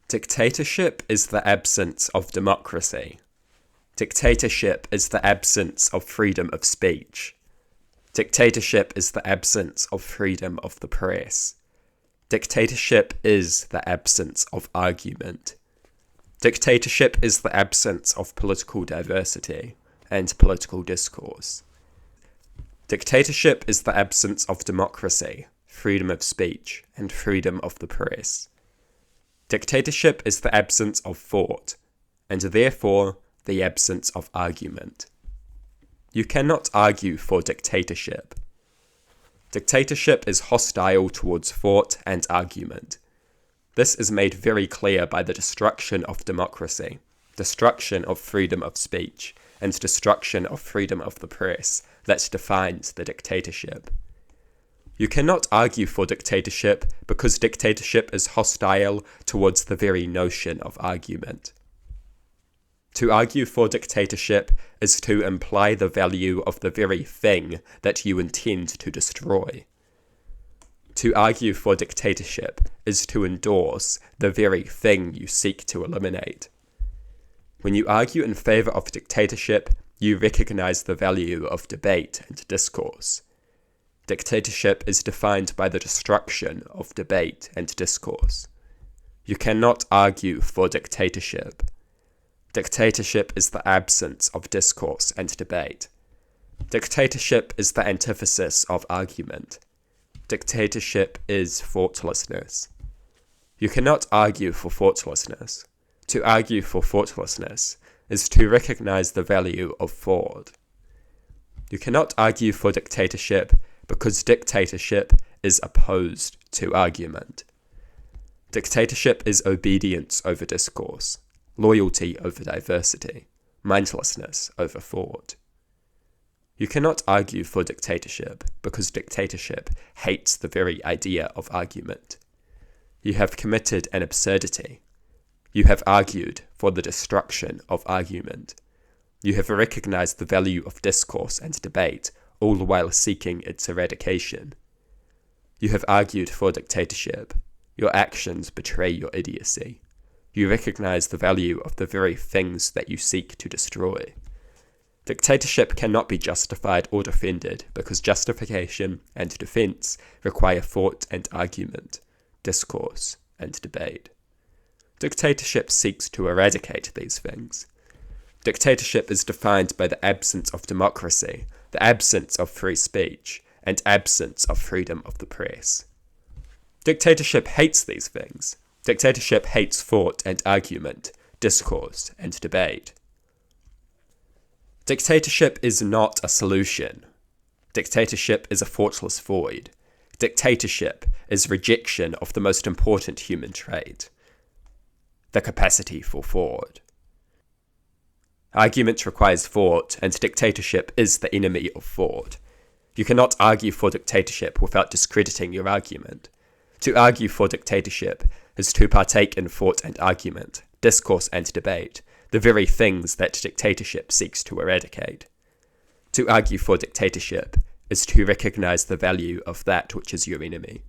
Dictatorship is the absence of democracy. Dictatorship is the absence of freedom of speech. Dictatorship is the absence of freedom of the press. Dictatorship is the absence of argument. Dictatorship is the absence of political diversity and political discourse. Dictatorship is the absence of democracy, freedom of speech, and freedom of the press. Dictatorship is the absence of thought, and therefore the absence of argument. You cannot argue for dictatorship. Dictatorship is hostile towards thought and argument. This is made very clear by the destruction of democracy, destruction of freedom of speech, and destruction of freedom of the press that defines the dictatorship. You cannot argue for dictatorship because dictatorship is hostile towards the very notion of argument. To argue for dictatorship is to imply the value of the very thing that you intend to destroy. To argue for dictatorship is to endorse the very thing you seek to eliminate. When you argue in favor of dictatorship, you recognize the value of debate and discourse. Dictatorship is defined by the destruction of debate and discourse. You cannot argue for dictatorship. Dictatorship is the absence of discourse and debate. Dictatorship is the antithesis of argument. Dictatorship is thoughtlessness. You cannot argue for thoughtlessness. To argue for thoughtlessness is to recognize the value of thought. You cannot argue for dictatorship because dictatorship is opposed to argument. Dictatorship is obedience over discourse, loyalty over diversity, mindlessness over thought. You cannot argue for dictatorship because dictatorship hates the very idea of argument. You have committed an absurdity. You have argued for the destruction of argument. You have recognized the value of discourse and debate, all the while seeking its eradication. You have argued for dictatorship. Your actions betray your idiocy. You recognize the value of the very things that you seek to destroy. Dictatorship cannot be justified or defended because justification and defense require thought and argument, discourse and debate. Dictatorship seeks to eradicate these things. Dictatorship is defined by the absence of democracy, the absence of free speech, and absence of freedom of the press. Dictatorship hates these things. Dictatorship hates thought and argument, discourse and debate. Dictatorship is not a solution. Dictatorship is a thoughtless void. Dictatorship is rejection of the most important human trait, the capacity for thought. Argument requires thought, and dictatorship is the enemy of thought. You cannot argue for dictatorship without discrediting your argument. To argue for dictatorship is to partake in thought and argument, discourse and debate, the very things that dictatorship seeks to eradicate. To argue for dictatorship is to recognize the value of that which is your enemy.